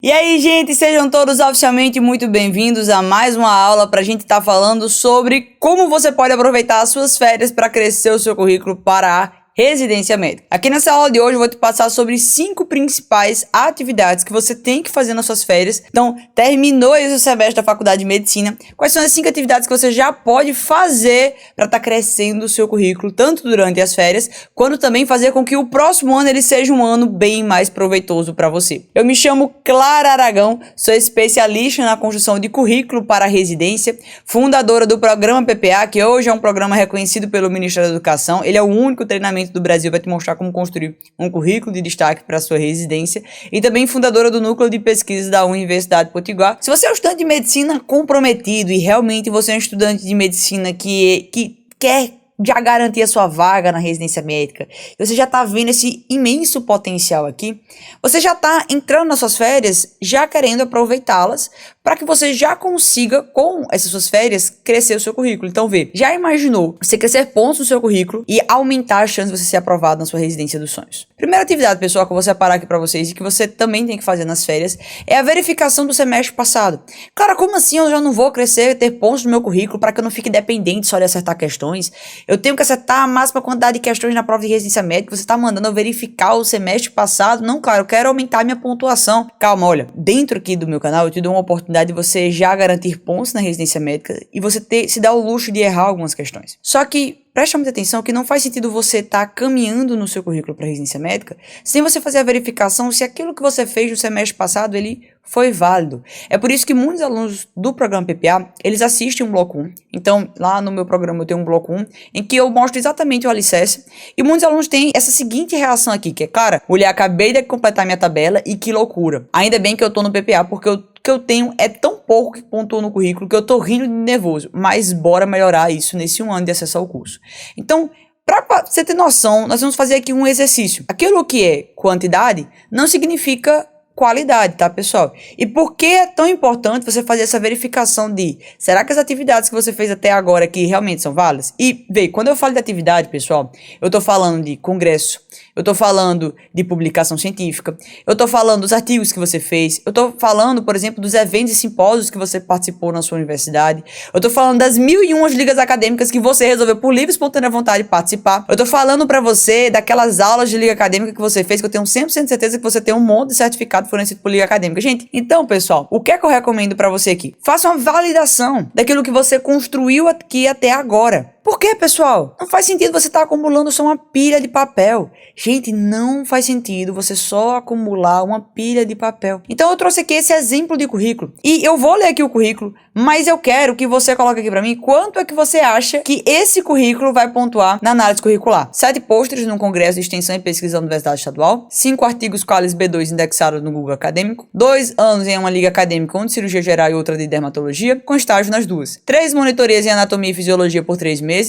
E aí, gente, sejam todos oficialmente muito bem-vindos a mais uma aula para a gente estar falando sobre como você pode aproveitar as suas férias para crescer o seu currículo para a residência médica. Aqui nessa aula de hoje eu vou te passar sobre 5 principais atividades que você tem que fazer nas suas férias. Então, terminou aí o seu semestre da faculdade de medicina. Quais são as 5 atividades que você já pode fazer para estar crescendo o seu currículo, tanto durante as férias, quanto também fazer com que o próximo ano ele seja um ano bem mais proveitoso para você. Eu me chamo Clara Aragão, sou especialista na construção de currículo para a residência, fundadora do programa PPA, que hoje é um programa reconhecido pelo Ministério da Educação. Ele é o único treinamento do Brasil vai te mostrar como construir um currículo de destaque para a sua residência, e também fundadora do núcleo de pesquisa da Universidade Potiguar. Se você é um estudante de medicina comprometido e realmente você é um estudante de medicina que quer já garantir a sua vaga na residência médica, você já tá vendo esse imenso potencial aqui, você já tá entrando nas suas férias já querendo aproveitá-las para que você já consiga, com essas suas férias, crescer o seu currículo. Então, já imaginou você crescer pontos no seu currículo e aumentar a chance de você ser aprovado na sua residência dos sonhos? Primeira atividade, pessoal, que eu vou separar aqui para vocês e que você também tem que fazer nas férias é a verificação do semestre passado. Cara, como assim eu já não vou crescer, ter pontos no meu currículo para que eu não fique dependente só de acertar questões? Eu tenho que acertar a máxima quantidade de questões na prova de residência médica. Você tá mandando eu verificar o semestre passado? Não, cara, eu quero aumentar minha pontuação. Calma, olha, dentro aqui do meu canal eu te dou uma oportunidade de você já garantir pontos na residência médica e você se dar o luxo de errar algumas questões. Só que preste muita atenção que não faz sentido você estar caminhando no seu currículo para residência médica sem você fazer a verificação se aquilo que você fez no semestre passado ele foi válido. É por isso que muitos alunos do programa PPA, eles assistem um bloco 1. Então, lá no meu programa eu tenho um bloco 1 em que eu mostro exatamente o alicerce, e muitos alunos têm essa seguinte reação aqui, que é, cara, mulher, acabei de completar minha tabela e que loucura. Ainda bem que eu tô no PPA, porque o que eu tenho é tão pouco que pontuou no currículo que eu tô rindo de nervoso, mas bora melhorar isso nesse um ano de acesso ao curso. Então, para você ter noção, nós vamos fazer aqui um exercício. Aquilo que é quantidade não significa qualidade, tá, pessoal? E por que é tão importante você fazer essa verificação de será que as atividades que você fez até agora aqui realmente são válidas? E, quando eu falo de atividade, pessoal, eu tô falando de congresso, eu tô falando de publicação científica, eu tô falando dos artigos que você fez, eu tô falando, por exemplo, dos eventos e simpósios que você participou na sua universidade, eu tô falando das 1001 ligas acadêmicas que você resolveu por livre e espontânea vontade participar, eu tô falando pra você daquelas aulas de liga acadêmica que você fez, que eu tenho 100% de certeza que você tem um monte de certificado fornecido por liga acadêmica. Gente, então, pessoal, o que é que eu recomendo pra você aqui? Faça uma validação daquilo que você construiu aqui até agora. Por quê, pessoal? Não faz sentido você estar acumulando só uma pilha de papel. Gente, não faz sentido você só acumular uma pilha de papel. Então eu trouxe aqui esse exemplo de currículo. E eu vou ler aqui o currículo, mas eu quero que você coloque aqui pra mim quanto é que você acha que esse currículo vai pontuar na análise curricular. 7 pôsteres num congresso de extensão e pesquisa da Universidade Estadual, 5 artigos Qualis B2 indexados no Google Acadêmico, 2 anos em uma liga acadêmica, um de cirurgia geral e outra de dermatologia, com estágio nas duas, 3 monitorias em anatomia e fisiologia por 3 meses,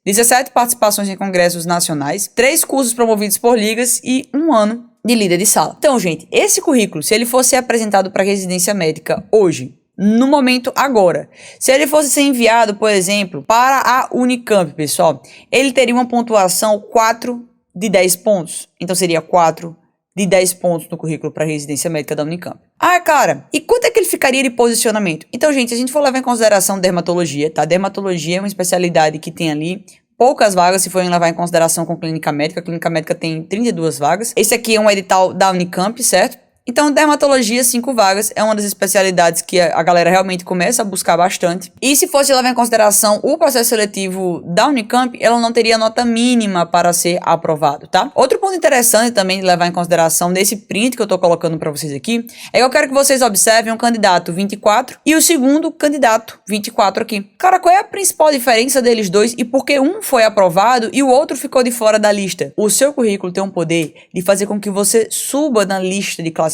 17 participações em congressos nacionais, 3 cursos promovidos por ligas e 1 ano de líder de sala. Então, gente, esse currículo, se ele fosse apresentado para residência médica hoje, no momento agora, se ele fosse ser enviado, por exemplo, para a Unicamp, pessoal, ele teria uma pontuação 4 de 10 pontos. Então, seria 4 de 10 pontos no currículo para residência médica da Unicamp. Ah, cara, e quanto é que ele ficaria de posicionamento? Então, gente, se a gente for levar em consideração dermatologia, tá? Dermatologia é uma especialidade que tem ali poucas vagas se forem levar em consideração com clínica médica. A clínica médica tem 32 vagas. Esse aqui é um edital da Unicamp, certo? Então, dermatologia, 5 vagas, é uma das especialidades que a galera realmente começa a buscar bastante. E se fosse levar em consideração o processo seletivo da Unicamp, ela não teria nota mínima para ser aprovado, tá? Outro ponto interessante também de levar em consideração nesse print que eu tô colocando para vocês aqui, é que eu quero que vocês observem o candidato 24 e o segundo candidato 24 aqui. Cara, qual é a principal diferença deles dois e por que um foi aprovado e o outro ficou de fora da lista? O seu currículo tem um poder de fazer com que você suba na lista de classificações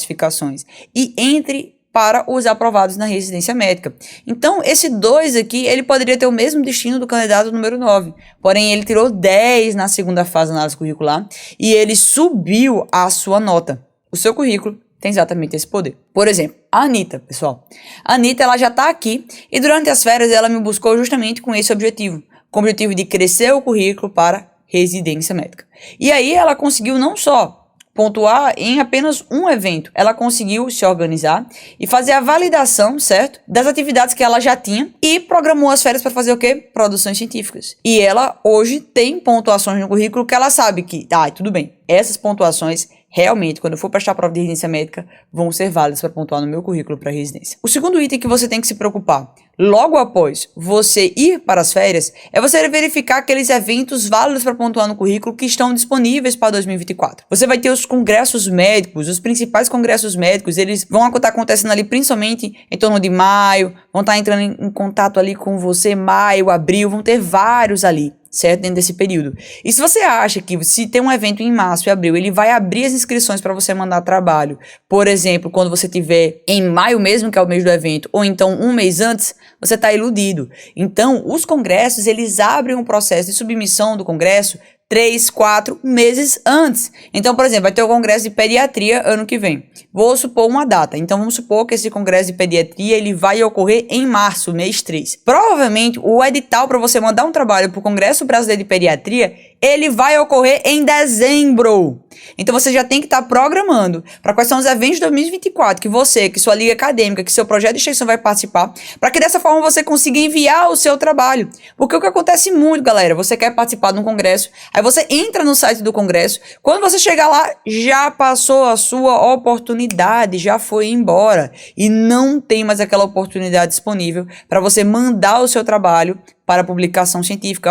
e entre para os aprovados na residência médica. Então, esse 2 aqui, ele poderia ter o mesmo destino do candidato número 9, porém ele tirou 10 na segunda fase da análise curricular e ele subiu a sua nota. O seu currículo tem exatamente esse poder. Por exemplo, a Anitta, pessoal. A Anitta, ela já tá aqui e durante as férias ela me buscou justamente com esse objetivo, com o objetivo de crescer o currículo para residência médica. E aí ela conseguiu não só pontuar em apenas um evento. Ela conseguiu se organizar e fazer a validação, certo? Das atividades que ela já tinha e programou as férias para fazer o quê? Produções científicas. E ela hoje tem pontuações no currículo que ela sabe que, tudo bem, essas pontuações realmente, quando eu for prestar a prova de residência médica, vão ser válidas para pontuar no meu currículo para residência. O segundo item que você tem que se preocupar, logo após você ir para as férias, é você verificar aqueles eventos válidos para pontuar no currículo que estão disponíveis para 2024. Você vai ter os congressos médicos, os principais congressos médicos, eles vão estar acontecendo ali principalmente em torno de maio, vão estar entrando em contato ali com você maio, abril, vão ter vários ali, certo? Dentro desse período. E se você acha que se tem um evento em março e abril, ele vai abrir as inscrições para você mandar trabalho, por exemplo, quando você tiver em maio mesmo, que é o mês do evento, ou então um mês antes, você está iludido. Então, os congressos, eles abrem um processo de submissão do congresso 3, 4 meses antes. Então, por exemplo, vai ter o congresso de pediatria ano que vem. Vou supor uma data. Então, vamos supor que esse congresso de pediatria ele vai ocorrer em março, mês 3. Provavelmente, o edital para você mandar um trabalho para o Congresso Brasileiro de Pediatria, ele vai ocorrer em dezembro. Então, você já tem que estar programando para quais são os eventos de 2024 que você, que sua liga acadêmica, que seu projeto de extensão vai participar, para que dessa forma você consiga enviar o seu trabalho. Porque o que acontece muito, galera, você quer participar de um congresso, aí você entra no site do congresso, quando você chegar lá, já passou a sua oportunidade, já foi embora. E não tem mais aquela oportunidade disponível para você mandar o seu trabalho para publicação científica.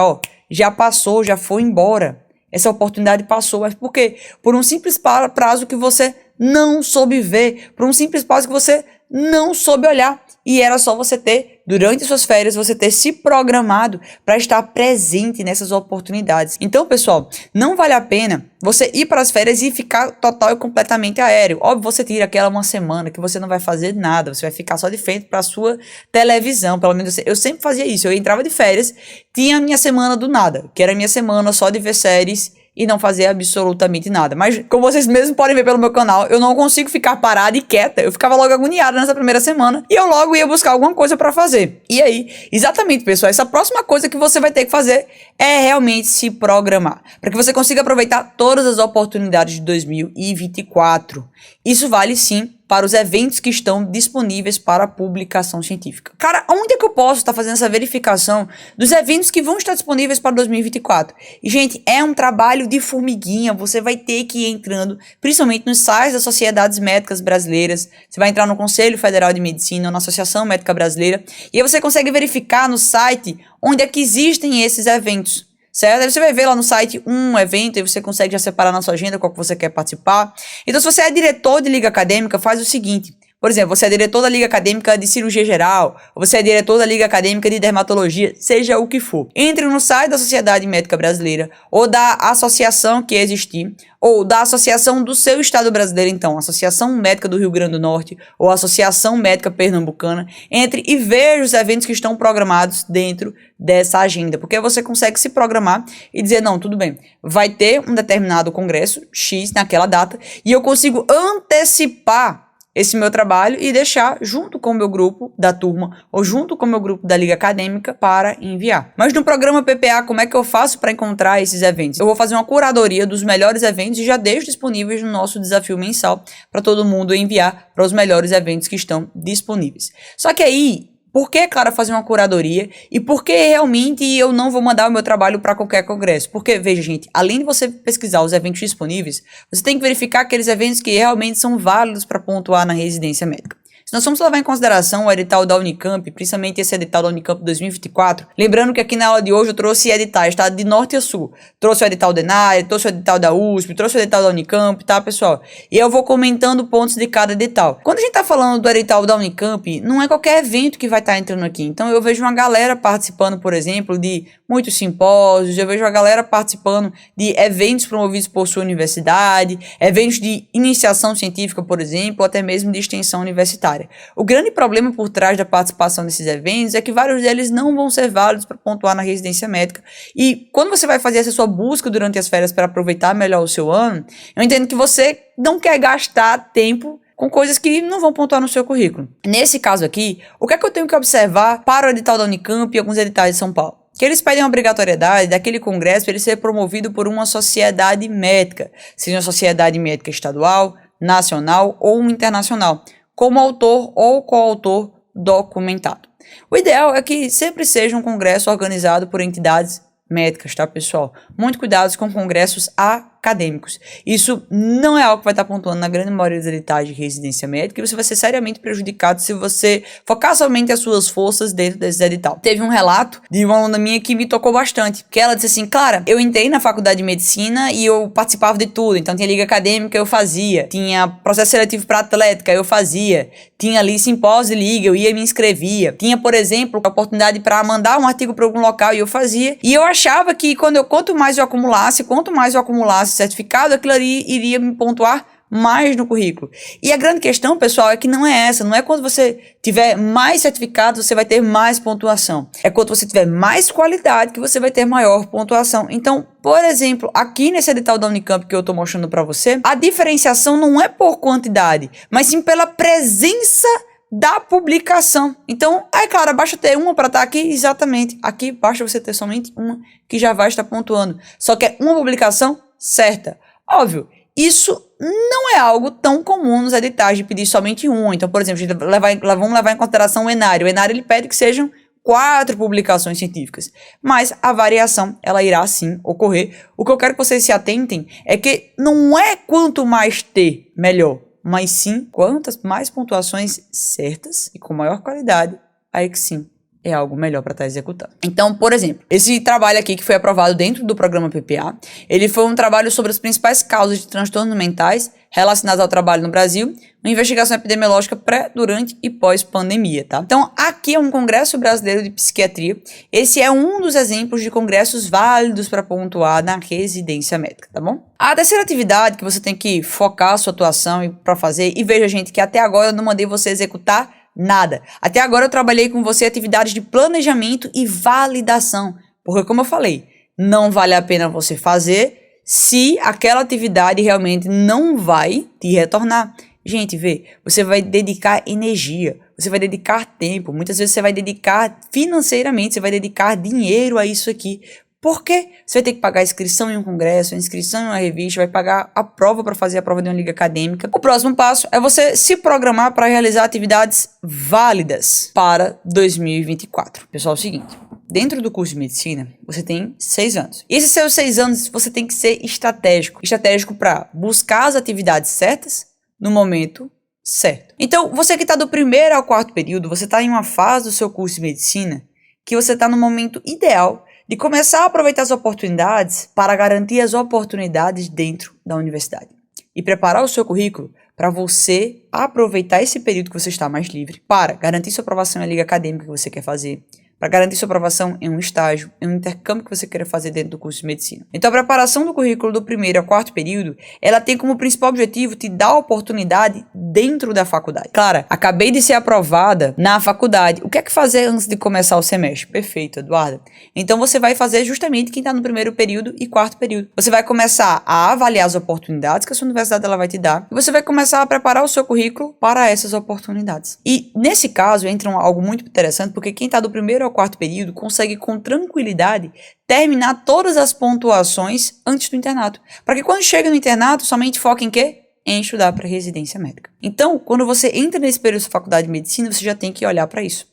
Já passou, já foi embora. Essa oportunidade passou. Mas por quê? Por um simples prazo que você não soube ver, por um simples prazo que você não soube olhar. E era só você ter, durante suas férias, você ter se programado para estar presente nessas oportunidades. Então, pessoal, não vale a pena você ir para as férias e ficar total e completamente aéreo. Óbvio, você tira aquela uma semana que você não vai fazer nada, você vai ficar só de frente para a sua televisão. Pelo menos eu sempre fazia isso. Eu entrava de férias, tinha a minha semana do nada, que era a minha semana só de ver séries e não fazer absolutamente nada. Mas, como vocês mesmos podem ver pelo meu canal, eu não consigo ficar parada e quieta. Eu ficava logo agoniada nessa primeira semana e eu logo ia buscar alguma coisa pra fazer. E aí, exatamente, pessoal, essa próxima coisa que você vai ter que fazer é realmente se programar, para que você consiga aproveitar todas as oportunidades de 2024. Isso vale sim para os eventos que estão disponíveis para publicação científica. Cara, onde é que eu posso estar fazendo essa verificação dos eventos que vão estar disponíveis para 2024? E, gente, é um trabalho de formiguinha, você vai ter que ir entrando, principalmente nos sites das sociedades médicas brasileiras, você vai entrar no Conselho Federal de Medicina, ou na Associação Médica Brasileira, e aí você consegue verificar no site onde é que existem esses eventos. Certo? Aí você vai ver lá no site um evento e você consegue já separar na sua agenda qual que você quer participar. Então, se você é diretor de liga acadêmica, faz o seguinte. Por exemplo, você é diretor da Liga Acadêmica de Cirurgia Geral, ou você é diretor da Liga Acadêmica de Dermatologia, seja o que for. Entre no site da Sociedade Médica Brasileira, ou da associação que existir, ou da associação do seu estado brasileiro, então, Associação Médica do Rio Grande do Norte, ou Associação Médica Pernambucana, entre e veja os eventos que estão programados dentro dessa agenda, porque você consegue se programar e dizer, não, tudo bem, vai ter um determinado congresso, X, naquela data, e eu consigo antecipar esse meu trabalho e deixar junto com o meu grupo da turma ou junto com o meu grupo da liga acadêmica para enviar. Mas no programa PPA, como é que eu faço para encontrar esses eventos? Eu vou fazer uma curadoria dos melhores eventos e já deixo disponíveis no nosso desafio mensal para todo mundo enviar para os melhores eventos que estão disponíveis. Só que aí, por que, cara, fazer uma curadoria? E por que realmente eu não vou mandar o meu trabalho para qualquer congresso? Porque, veja, gente, além de você pesquisar os eventos disponíveis, você tem que verificar aqueles eventos que realmente são válidos para pontuar na residência médica. Se nós formos levar em consideração o edital da Unicamp, principalmente esse edital da Unicamp 2024, lembrando que aqui na aula de hoje eu trouxe editais, tá? De norte a sul. Trouxe o edital da ENAI, trouxe o edital da USP, trouxe o edital da Unicamp, tá, pessoal? E eu vou comentando pontos de cada edital. Quando a gente tá falando do edital da Unicamp, não é qualquer evento que vai estar entrando aqui. Então eu vejo uma galera participando, por exemplo, de muitos simpósios, eu vejo a galera participando de eventos promovidos por sua universidade, eventos de iniciação científica, por exemplo, ou até mesmo de extensão universitária. O grande problema por trás da participação desses eventos é que vários deles não vão ser válidos para pontuar na residência médica. E quando você vai fazer essa sua busca durante as férias para aproveitar melhor o seu ano, eu entendo que você não quer gastar tempo com coisas que não vão pontuar no seu currículo. Nesse caso aqui, o que é que eu tenho que observar para o edital da Unicamp e alguns editais de São Paulo? que eles pedem a obrigatoriedade daquele congresso para ele ser promovido por uma sociedade médica, seja uma sociedade médica estadual, nacional ou internacional, como autor ou coautor documentado. O ideal é que sempre seja um congresso organizado por entidades médicas, tá, pessoal? Muito cuidado com congressos acadêmicos. Isso não é algo que vai estar pontuando na grande maioria dos editais de residência médica, e você vai ser seriamente prejudicado se você focar somente as suas forças dentro desse edital. Teve um relato de uma aluna minha que me tocou bastante, que ela disse assim: Clara, eu entrei na faculdade de medicina e eu participava de tudo, então tinha liga acadêmica, eu fazia, tinha processo seletivo para atlética, eu fazia, tinha ali simpósio de liga, eu ia e me inscrevia, tinha, por exemplo, a oportunidade para mandar um artigo para algum local e eu fazia, e eu achava que quanto mais eu acumulasse certificado, aquilo ali iria me pontuar mais no currículo. E a grande questão, pessoal, é que não é essa. Não é quando você tiver mais certificados, você vai ter mais pontuação. É quando você tiver mais qualidade que você vai ter maior pontuação. Então, por exemplo, aqui nesse edital da Unicamp que eu tô mostrando para você, a diferenciação não é por quantidade, mas sim pela presença da publicação. Então, claro, basta ter uma para estar aqui, exatamente. Aqui basta você ter somente uma que já vai estar pontuando. Só que é uma publicação certa. Óbvio, isso não é algo tão comum nos editais de pedir somente um. Então, por exemplo, vamos levar em consideração o Enário. O Enário ele pede que sejam 4 publicações científicas. Mas a variação, ela irá sim ocorrer. O que eu quero que vocês se atentem é que não é quanto mais ter, melhor. Mas sim, quantas mais pontuações certas e com maior qualidade, aí que sim, é algo melhor para estar executando. Então, por exemplo, esse trabalho aqui que foi aprovado dentro do programa PPA, ele foi um trabalho sobre as principais causas de transtornos mentais relacionados ao trabalho no Brasil, uma investigação epidemiológica pré, durante e pós-pandemia, tá? Então, aqui é um Congresso Brasileiro de Psiquiatria. Esse é um dos exemplos de congressos válidos para pontuar na residência médica, tá bom? A terceira atividade que você tem que focar a sua atuação para fazer, e veja, gente, que até agora eu não mandei você executar nada. Até agora eu trabalhei com você atividades de planejamento e validação, porque como eu falei, não vale a pena você fazer se aquela atividade realmente não vai te retornar. Gente, você vai dedicar energia, você vai dedicar tempo, muitas vezes você vai dedicar financeiramente, você vai dedicar dinheiro a isso aqui. Por quê? Você vai ter que pagar a inscrição em um congresso, a inscrição em uma revista, vai pagar a prova para fazer a prova de uma liga acadêmica. O próximo passo é você se programar para realizar atividades válidas para 2024. Pessoal, é o seguinte, dentro do curso de medicina, você tem 6 anos. E esses seus 6 anos, você tem que ser estratégico. Estratégico para buscar as atividades certas no momento certo. Então, você que está do primeiro ao quarto período, você está em uma fase do seu curso de medicina que você está no momento ideal de começar a aproveitar as oportunidades para garantir as oportunidades dentro da universidade. E preparar o seu currículo para você aproveitar esse período que você está mais livre para garantir sua aprovação em liga acadêmica que você quer fazer, para garantir sua aprovação em um estágio, em um intercâmbio que você queira fazer dentro do curso de medicina. Então, a preparação do currículo do primeiro ao quarto período, ela tem como principal objetivo te dar oportunidade dentro da faculdade. Clara, acabei de ser aprovada na faculdade. O que é que fazer antes de começar o semestre? Perfeito, Eduarda. Então, você vai fazer justamente quem está no primeiro período e quarto período. Você vai começar a avaliar as oportunidades que a sua universidade ela vai te dar e você vai começar a preparar o seu currículo para essas oportunidades. E, nesse caso, entra algo muito interessante, porque quem está do primeiro ao quarto período consegue com tranquilidade terminar todas as pontuações antes do internato, para que quando chega no internato somente foque em quê? Em estudar para residência médica. Então, quando você entra nesse período da faculdade de medicina, você já tem que olhar para isso.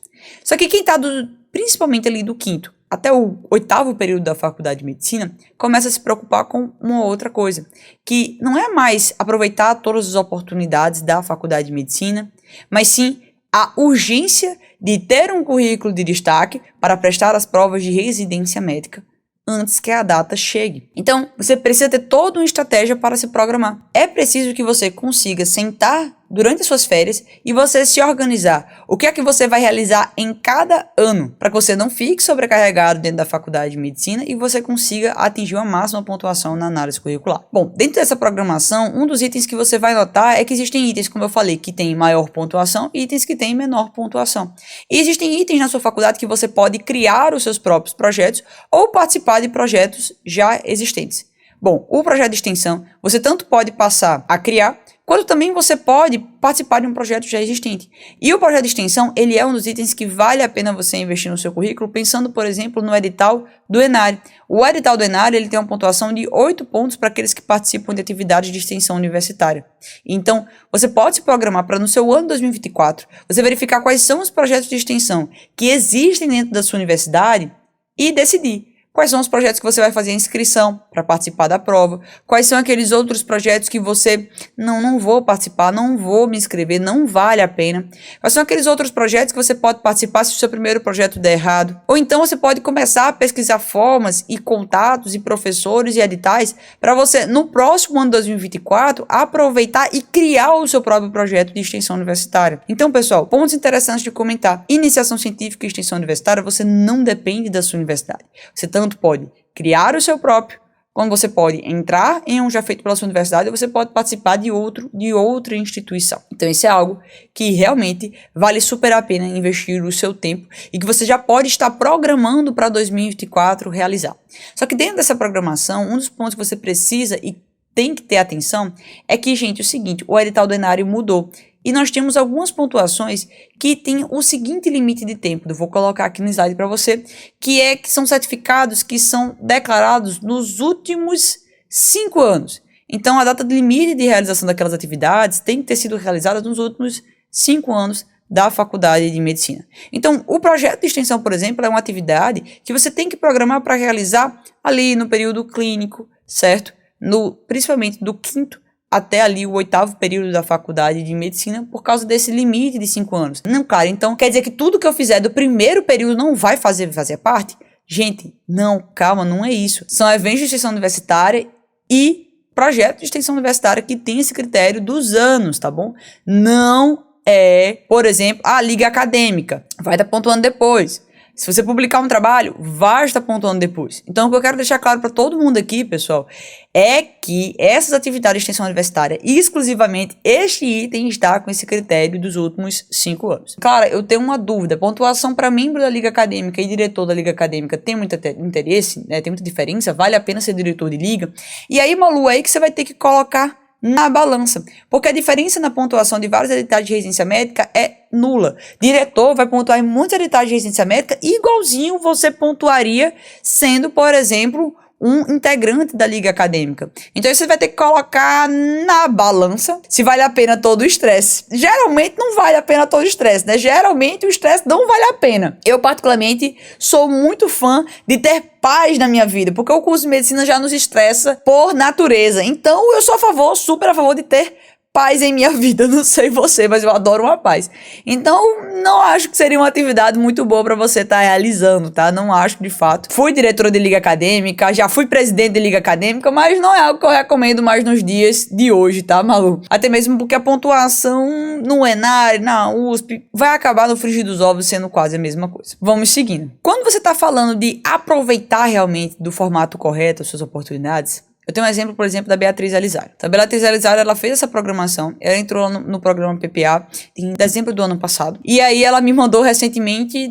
Só que quem está principalmente ali do quinto até o 8º período da faculdade de medicina, começa a se preocupar com uma outra coisa, que não é mais aproveitar todas as oportunidades da faculdade de medicina, mas sim a urgência de ter um currículo de destaque para prestar as provas de residência médica antes que a data chegue. Então, você precisa ter toda uma estratégia para se programar. É preciso que você consiga sentar durante as suas férias e você se organizar. O que é que você vai realizar em cada ano para que você não fique sobrecarregado dentro da faculdade de medicina e você consiga atingir uma máxima pontuação na análise curricular. Bom, dentro dessa programação, um dos itens que você vai notar é que existem itens, como eu falei, que têm maior pontuação e itens que têm menor pontuação. E existem itens na sua faculdade que você pode criar os seus próprios projetos ou participar de projetos já existentes. Bom, o projeto de extensão, você tanto pode passar a criar quanto também você pode participar de um projeto já existente. E o projeto de extensão, ele é um dos itens que vale a pena você investir no seu currículo, pensando, por exemplo, no edital do Enare. O edital do Enare, ele tem uma pontuação de 8 pontos para aqueles que participam de atividades de extensão universitária. Então, você pode se programar para no seu ano 2024, você verificar quais são os projetos de extensão que existem dentro da sua universidade e decidir quais são os projetos que você vai fazer a inscrição para participar da prova, quais são aqueles outros projetos que você, não vou participar, não vou me inscrever, não vale a pena. Quais são aqueles outros projetos que você pode participar se o seu primeiro projeto der errado. Ou então você pode começar a pesquisar formas e contatos e professores e editais para você, no próximo ano de 2024, aproveitar e criar o seu próprio projeto de extensão universitária. Então, pessoal, pontos interessantes de comentar. Iniciação científica e extensão universitária, você não depende da sua universidade. Você tanto pode criar o seu próprio, quando você pode entrar em um já feito pela sua universidade, ou você pode participar de outra instituição. Então isso é algo que realmente vale super a pena investir o seu tempo e que você já pode estar programando para 2024 realizar. Só que dentro dessa programação, um dos pontos que você precisa e tem que ter atenção é que, gente, é o seguinte, o edital do Enare mudou. E nós temos algumas pontuações que tem o seguinte limite de tempo. Eu vou colocar aqui no slide para você, que são certificados que são declarados nos últimos 5 anos. Então, a data de limite de realização daquelas atividades tem que ter sido realizada nos últimos 5 anos da faculdade de medicina. Então, o projeto de extensão, por exemplo, é uma atividade que você tem que programar para realizar ali no período clínico, certo? Principalmente do 5º até ali o 8º período da faculdade de medicina, por causa desse limite de 5 anos. Não, claro, então quer dizer que tudo que eu fizer do primeiro período não vai fazer parte? Gente, não, calma, não é isso. São eventos de extensão universitária e projetos de extensão universitária que tem esse critério dos anos, tá bom? Não é, por exemplo, a liga acadêmica, vai estar pontuando depois. Se você publicar um trabalho, vai estar pontuando depois. Então, o que eu quero deixar claro para todo mundo aqui, pessoal, é que essas atividades de extensão universitária, exclusivamente este item está com esse critério dos últimos 5 anos. Claro, eu tenho uma dúvida. Pontuação para membro da liga acadêmica e diretor da liga acadêmica tem muito interesse, né? Tem muita diferença? Vale a pena ser diretor de liga? E aí, Malu, aí que você vai ter que colocar na balança, porque a diferença na pontuação de vários editais de residência médica é nula. Diretor vai pontuar em muitos editais de residência médica igualzinho você pontuaria sendo, por exemplo, um integrante da liga acadêmica. Então você vai ter que colocar na balança se vale a pena todo o estresse. Geralmente não vale a pena todo o estresse, né? Geralmente o estresse não vale a pena. Eu particularmente sou muito fã de ter paz na minha vida, porque o curso de medicina já nos estressa por natureza. Então eu sou super a favor de ter paz em minha vida, não sei você, mas eu adoro uma paz. Então, não acho que seria uma atividade muito boa para você estar realizando, tá? Não acho, de fato. Fui diretora de liga acadêmica, já fui presidente de liga acadêmica, mas não é algo que eu recomendo mais nos dias de hoje, tá, Malu? Até mesmo porque a pontuação no Enare, na USP, vai acabar no frigir dos ovos sendo quase a mesma coisa. Vamos seguindo. Quando você tá falando de aproveitar realmente do formato correto as suas oportunidades, eu tenho um exemplo, por exemplo, da Beatriz Elizário. A Beatriz Elizário, ela fez essa programação, ela entrou no programa PPA em dezembro do ano passado. E aí ela me mandou recentemente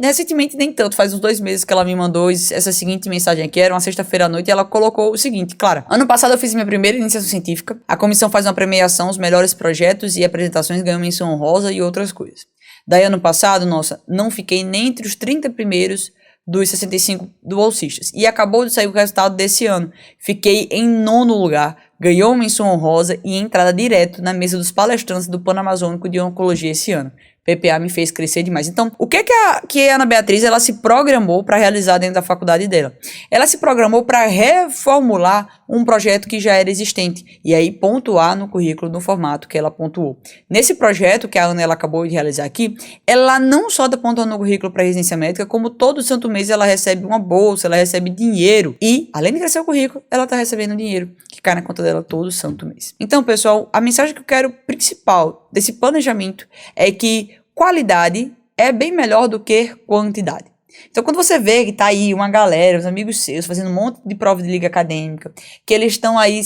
nem tanto, faz uns 2 meses que ela me mandou essa seguinte mensagem aqui, era uma sexta-feira à noite, e ela colocou o seguinte: Clara, ano passado eu fiz minha primeira iniciação científica, a comissão faz uma premiação, os melhores projetos e apresentações ganham menção honrosa e outras coisas. Daí ano passado, nossa, não fiquei nem entre os 30 primeiros dos 65 do bolsistas. E acabou de sair o resultado desse ano. Fiquei em 9º lugar, ganhou menção honrosa e entrada direto na mesa dos palestrantes do Pan-Amazônico de Oncologia esse ano. PPA me fez crescer demais. Então, o que a Ana Beatriz ela se programou para realizar dentro da faculdade dela? Ela se programou para reformular um projeto que já era existente e aí pontuar no currículo no formato que ela pontuou. Nesse projeto que a Ana ela acabou de realizar aqui, ela não só está pontuando no currículo para residência médica, como todo santo mês ela recebe uma bolsa, ela recebe dinheiro e, além de crescer o currículo, ela está recebendo dinheiro que cai na conta dela todo santo mês. Então, pessoal, a mensagem que eu quero principal desse planejamento é que qualidade é bem melhor do que quantidade. Então, quando você vê que tá aí uma galera, os amigos seus, fazendo um monte de prova de liga acadêmica, que eles estão aí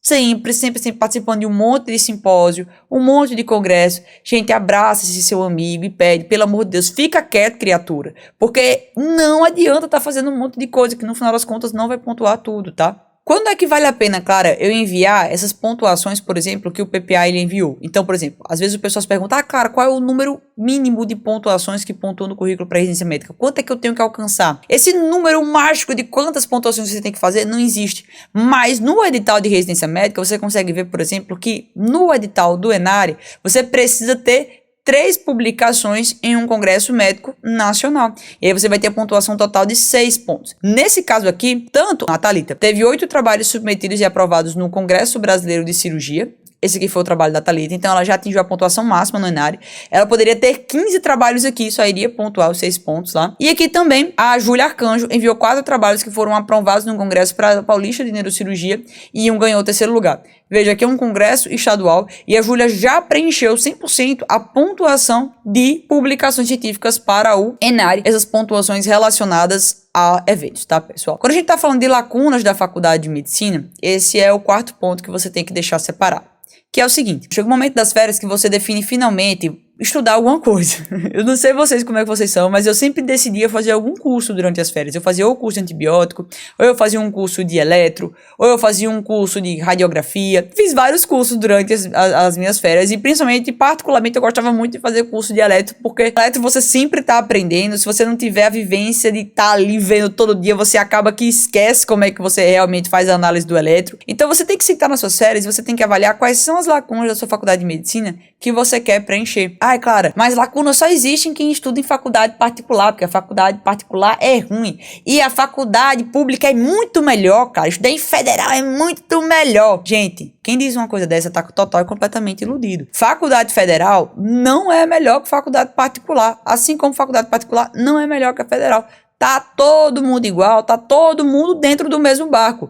sempre participando de um monte de simpósio, um monte de congresso, gente, abraça esse seu amigo e pede, pelo amor de Deus, fica quieto, criatura, porque não adianta tá fazendo um monte de coisa que no final das contas não vai pontuar tudo, tá? Quando é que vale a pena, Clara, eu enviar essas pontuações, por exemplo, que o PPA ele enviou? Então, por exemplo, às vezes o pessoal se pergunta, Clara, qual é o número mínimo de pontuações que pontuam no currículo para residência médica? Quanto é que eu tenho que alcançar? Esse número mágico de quantas pontuações você tem que fazer não existe. Mas no edital de residência médica, você consegue ver, por exemplo, que no edital do ENARE, você precisa ter 3 publicações em um congresso médico nacional. E aí você vai ter a pontuação total de 6 pontos. Nesse caso aqui, tanto a Thalita teve 8 trabalhos submetidos e aprovados no Congresso Brasileiro de Cirurgia. Esse aqui foi o trabalho da Thalita, então ela já atingiu a pontuação máxima no ENARE. Ela poderia ter 15 trabalhos aqui, só iria pontuar os 6 pontos lá. E aqui também, a Júlia Arcanjo enviou 4 trabalhos que foram aprovados no Congresso Paulista de Neurocirurgia e um ganhou o 3º lugar. Veja, aqui é um congresso estadual e a Júlia já preencheu 100% a pontuação de publicações científicas para o ENARE, essas pontuações relacionadas a eventos, tá, pessoal? Quando a gente tá falando de lacunas da faculdade de medicina, esse é o 4º ponto que você tem que deixar separado. Que é o seguinte, chega o momento das férias que você define finalmente estudar alguma coisa. Eu não sei vocês como é que vocês são, mas eu sempre decidia fazer algum curso durante as férias. Eu fazia ou curso de antibiótico, ou eu fazia um curso de eletro, ou eu fazia um curso de radiografia. Fiz vários cursos durante as minhas férias e principalmente, particularmente, eu gostava muito de fazer curso de eletro, porque eletro você sempre tá aprendendo. Se você não tiver a vivência de estar ali vendo todo dia, você acaba que esquece como é que você realmente faz a análise do eletro. Então você tem que sentar nas suas férias, você tem que avaliar quais são as lacunas da sua faculdade de medicina que você quer preencher. Ai, Clara, mas lacuna só existe em quem estuda em faculdade particular, porque a faculdade particular é ruim. E a faculdade pública é muito melhor, cara. Estudar em federal é muito melhor. Gente, quem diz uma coisa dessa tá total e completamente iludido. Faculdade federal não é melhor que faculdade particular. Assim como faculdade particular não é melhor que a federal. Tá todo mundo igual, tá todo mundo dentro do mesmo barco.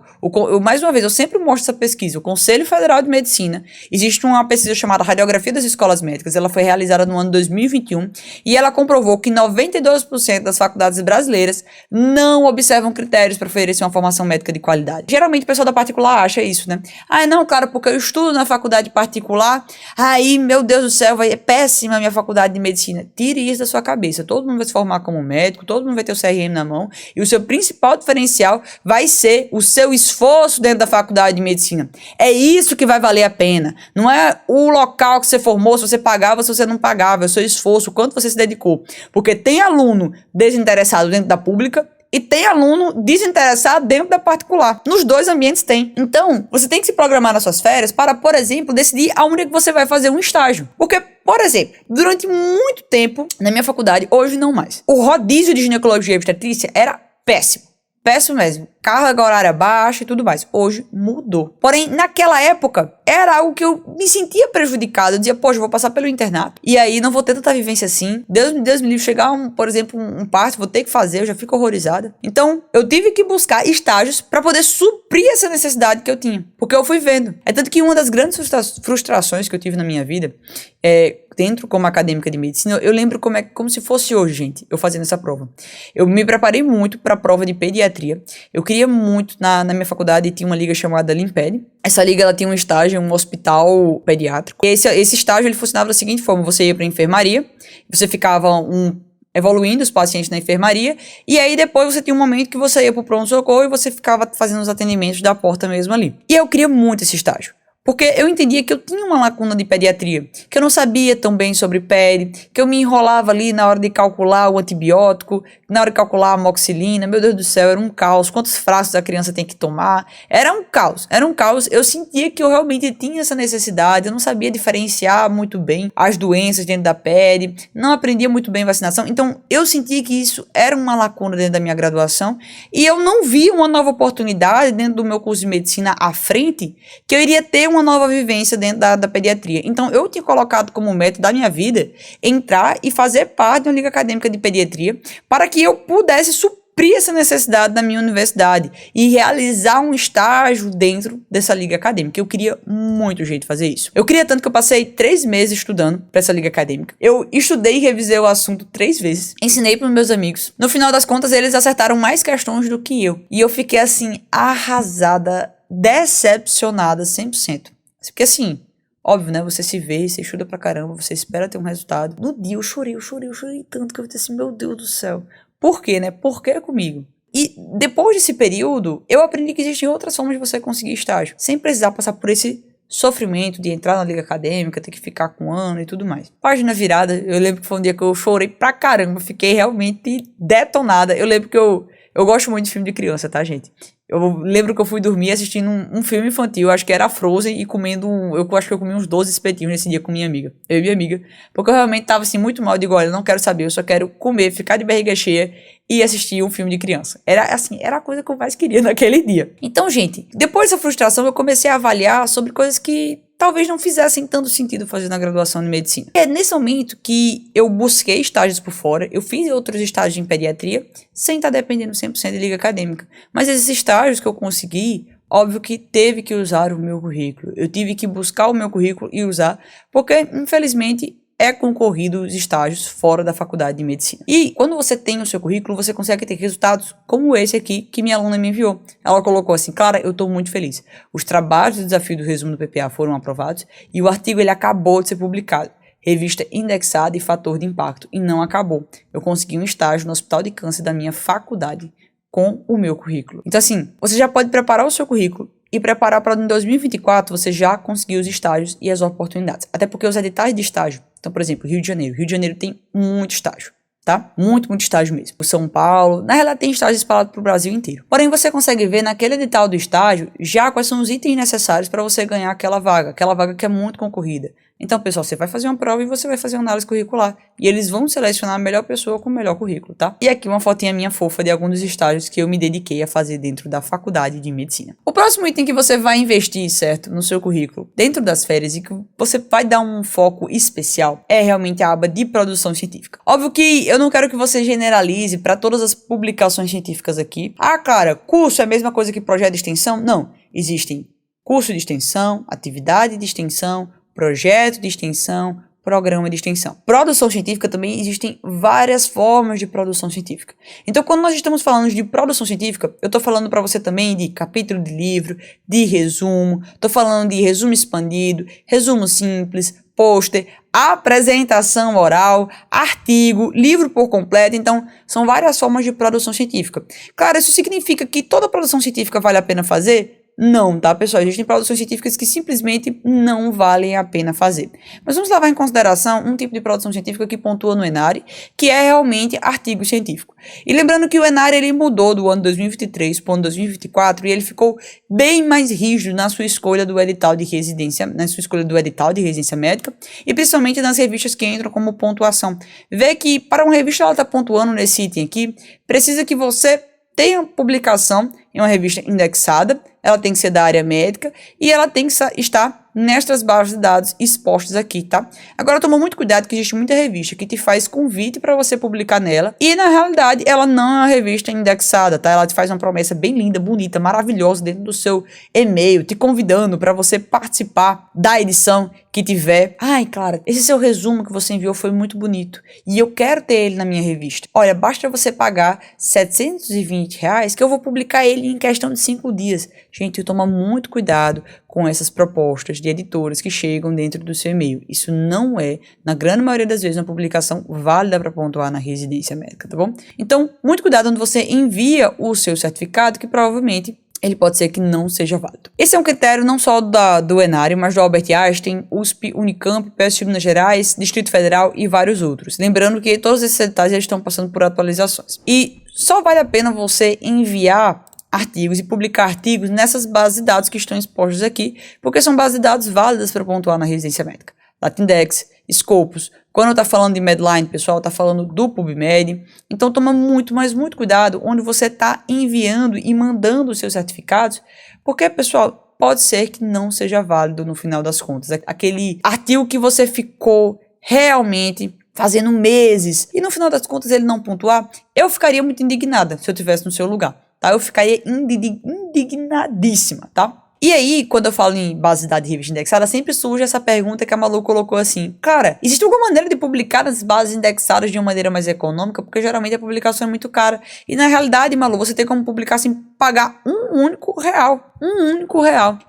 Mais uma vez, eu sempre mostro essa pesquisa. O Conselho Federal de Medicina, existe uma pesquisa chamada Radiografia das Escolas Médicas, ela foi realizada no ano 2021 e ela comprovou que 92% das faculdades brasileiras não observam critérios para oferecer uma formação médica de qualidade. Geralmente o pessoal da particular acha isso, né? Ah, não, claro, porque eu estudo na faculdade particular, aí, meu Deus do céu, é péssima a minha faculdade de medicina. Tire isso da sua cabeça. Todo mundo vai se formar como médico, todo mundo vai ter o CRM na mão, e o seu principal diferencial vai ser o seu esforço dentro da faculdade de medicina. É isso que vai valer a pena. Não é o local que você formou, se você pagava, se você não pagava, é o seu esforço, o quanto você se dedicou. Porque tem aluno desinteressado dentro da pública e tem aluno desinteressado dentro da particular. Nos dois ambientes tem. Então, você tem que se programar nas suas férias para, por exemplo, decidir aonde é que você vai fazer um estágio. Porque, por exemplo, durante muito tempo, na minha faculdade, hoje não mais, o rodízio de ginecologia e obstetrícia era péssimo. Péssimo mesmo. Carga horária baixa e tudo mais. Hoje mudou. Porém, naquela época, era algo que eu me sentia prejudicado. Eu dizia, poxa, eu vou passar pelo internato. E aí não vou ter tanta vivência assim. Deus me livre, chegar, por exemplo, um parto, vou ter que fazer, eu já fico horrorizada. Então, eu tive que buscar estágios para poder suprir essa necessidade que eu tinha. Porque eu fui vendo. É tanto que uma das grandes frustrações que eu tive na minha vida, dentro como acadêmica de medicina, eu lembro como se fosse hoje, gente, eu fazendo essa prova. Eu me preparei muito para a prova de pediatria. Eu queria muito, na minha faculdade tinha uma liga chamada Limped. Essa liga, ela tinha um estágio em um hospital pediátrico. E esse estágio, ele funcionava da seguinte forma: você ia para enfermaria, você ficava evoluindo os pacientes na enfermaria, e aí depois você tinha um momento que você ia pro pronto-socorro e você ficava fazendo os atendimentos da porta mesmo ali. E eu queria muito esse estágio. Porque eu entendia que eu tinha uma lacuna de pediatria, que eu não sabia tão bem sobre pedi, que eu me enrolava ali na hora de calcular o antibiótico, na hora de calcular a amoxicilina. Meu Deus do céu, era um caos. Quantos frascos a criança tem que tomar? Era um caos, era um caos. Eu sentia que eu realmente tinha essa necessidade, eu não sabia diferenciar muito bem as doenças dentro da pedi, não aprendia muito bem vacinação. Então, eu sentia que isso era uma lacuna dentro da minha graduação e eu não via uma nova oportunidade dentro do meu curso de medicina à frente, que eu iria ter uma nova vivência dentro da pediatria. Então, eu tinha colocado como meta da minha vida entrar e fazer parte de uma liga acadêmica de pediatria para que eu pudesse suprir essa necessidade da minha universidade e realizar um estágio dentro dessa liga acadêmica. Eu queria muito jeito de fazer isso. Eu queria tanto que eu passei 3 meses estudando para essa liga acadêmica. Eu estudei e revisei o assunto 3 vezes. Ensinei para os meus amigos. No final das contas, eles acertaram mais questões do que eu. E eu fiquei assim, arrasada, decepcionada 100%. Porque assim, óbvio, né? Você se vê, você estuda pra caramba, você espera ter um resultado. No dia eu chorei tanto que eu falei assim, meu Deus do céu. Por quê, né? Por que comigo? E depois desse período, eu aprendi que existem outras formas de você conseguir estágio, sem precisar passar por esse sofrimento de entrar na liga acadêmica, ter que ficar com um ano e tudo mais. Página virada, eu lembro que foi um dia que eu chorei pra caramba, fiquei realmente detonada. Eu lembro que eu gosto muito de filme de criança, tá, gente? Eu lembro que eu fui dormir assistindo um filme infantil, acho que era Frozen, e comendo, eu acho que eu comi uns 12 espetinhos nesse dia com minha amiga, eu e minha amiga, porque eu realmente tava assim muito mal, eu digo, olha, eu não quero saber, eu só quero comer, ficar de barriga cheia e assistir um filme de criança. Era assim, era a coisa que eu mais queria naquele dia. Então, gente, depois dessa frustração eu comecei a avaliar sobre coisas que talvez não fizessem tanto sentido fazer na graduação de medicina. É nesse momento que eu busquei estágios por fora, eu fiz outros estágios em pediatria, sem estar dependendo 100% de liga acadêmica. Mas esses estágios que eu consegui, óbvio que teve que usar o meu currículo. Eu tive que buscar o meu currículo e usar, porque, infelizmente, é concorrido os estágios fora da faculdade de medicina. E quando você tem o seu currículo, você consegue ter resultados como esse aqui que minha aluna me enviou. Ela colocou assim, Clara, eu estou muito feliz. Os trabalhos do desafio do resumo do PPA foram aprovados e o artigo ele acabou de ser publicado. Revista indexada e fator de impacto. E não acabou. Eu consegui um estágio no Hospital de Câncer da minha faculdade com o meu currículo. Então assim, você já pode preparar o seu currículo e preparar para em 2024 você já conseguir os estágios e as oportunidades. Até porque os editais de estágio, então, por exemplo, Rio de Janeiro tem muito estágio, tá? Muito estágio mesmo. O São Paulo, na realidade tem estágio espalhado para o Brasil inteiro. Porém, você consegue ver naquele edital do estágio já quais são os itens necessários para você ganhar aquela vaga que é muito concorrida. Então, pessoal, você vai fazer uma prova e você vai fazer uma análise curricular. E eles vão selecionar a melhor pessoa com o melhor currículo, tá? E aqui uma fotinha minha fofa de alguns dos estágios que eu me dediquei a fazer dentro da faculdade de medicina. O próximo item que você vai investir, certo, no seu currículo, dentro das férias, e que você vai dar um foco especial, é realmente a aba de produção científica. Óbvio que eu não quero que você generalize para todas as publicações científicas aqui. Ah, cara, curso é a mesma coisa que projeto de extensão? Não. Existem curso de extensão, atividade de extensão, projeto de extensão, programa de extensão. Produção científica também existem várias formas de produção científica. Então, quando nós estamos falando de produção científica, eu estou falando para você também de capítulo de livro, de resumo, estou falando de resumo expandido, resumo simples, pôster, apresentação oral, artigo, livro por completo. Então, são várias formas de produção científica. Claro, isso significa que toda produção científica vale a pena fazer? Não, tá, pessoal? Existem produções científicas que simplesmente não valem a pena fazer. Mas vamos levar em consideração um tipo de produção científica que pontua no ENARE, que é realmente artigo científico. E lembrando que o ENARE ele mudou do ano 2023 para o ano 2024 e ele ficou bem mais rígido na sua escolha do edital de residência, médica e principalmente nas revistas que entram como pontuação. Vê que para uma revista ela está pontuando nesse item aqui, precisa que você tenha publicação em uma revista indexada, ela tem que ser da área médica e ela tem que estar nestas bases de dados expostas aqui, tá? Agora, toma muito cuidado que existe muita revista que te faz convite para você publicar nela e, na realidade, ela não é uma revista indexada, tá? Ela te faz uma promessa bem linda, bonita, maravilhosa dentro do seu e-mail, te convidando para você participar da edição que tiver. Ai, Clara, esse seu resumo que você enviou foi muito bonito e eu quero ter ele na minha revista. Olha, basta você pagar R$720 que eu vou publicar ele em questão de 5 dias. Gente, toma muito cuidado com essas propostas de editores que chegam dentro do seu e-mail. Isso não é, na grande maioria das vezes, uma publicação válida para pontuar na residência médica, tá bom? Então, muito cuidado quando você envia o seu certificado, que provavelmente ele pode ser que não seja válido. Esse é um critério não só do ENARE, mas do Albert Einstein, USP, Unicamp, PSU Minas Gerais, Distrito Federal e vários outros. Lembrando que todos esses editais já estão passando por atualizações. E só vale a pena você enviar artigos e publicar artigos nessas bases de dados que estão expostas aqui, porque são bases de dados válidas para pontuar na residência médica. Datindex, Scopus, quando está falando de Medline, pessoal, está falando do PubMed. Então toma muito, mas muito cuidado onde você está enviando e mandando os seus certificados, porque, pessoal, pode ser que não seja válido no final das contas. Aquele artigo que você ficou realmente fazendo meses e no final das contas ele não pontuar, eu ficaria muito indignada se eu estivesse no seu lugar. Tá? Eu ficaria indignadíssima, tá? E aí, quando eu falo em base de dados de revista indexada, sempre surge essa pergunta que a Malu colocou assim, cara, existe alguma maneira de publicar as bases indexadas de uma maneira mais econômica? Porque geralmente a publicação é muito cara. E na realidade, Malu, você tem como publicar sem pagar um único real.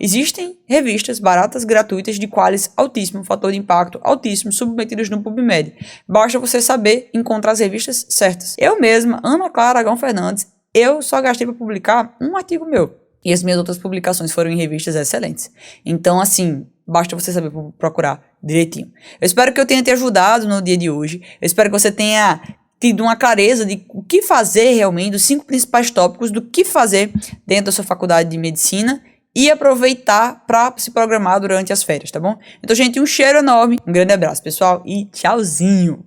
Existem revistas baratas, gratuitas, de qualis altíssimo, fator de impacto altíssimo, submetidas no PubMed. Basta você saber encontrar as revistas certas. Eu mesma, Ana Clara Aragão Fernandes, eu só gastei para publicar um artigo meu. E as minhas outras publicações foram em revistas excelentes. Então, assim, basta você saber procurar direitinho. Eu espero que eu tenha te ajudado no dia de hoje. Eu espero que você tenha tido uma clareza de o que fazer realmente, dos 5 principais tópicos do que fazer dentro da sua faculdade de medicina e aproveitar para se programar durante as férias, tá bom? Então, gente, um cheiro enorme, um grande abraço, pessoal, e tchauzinho!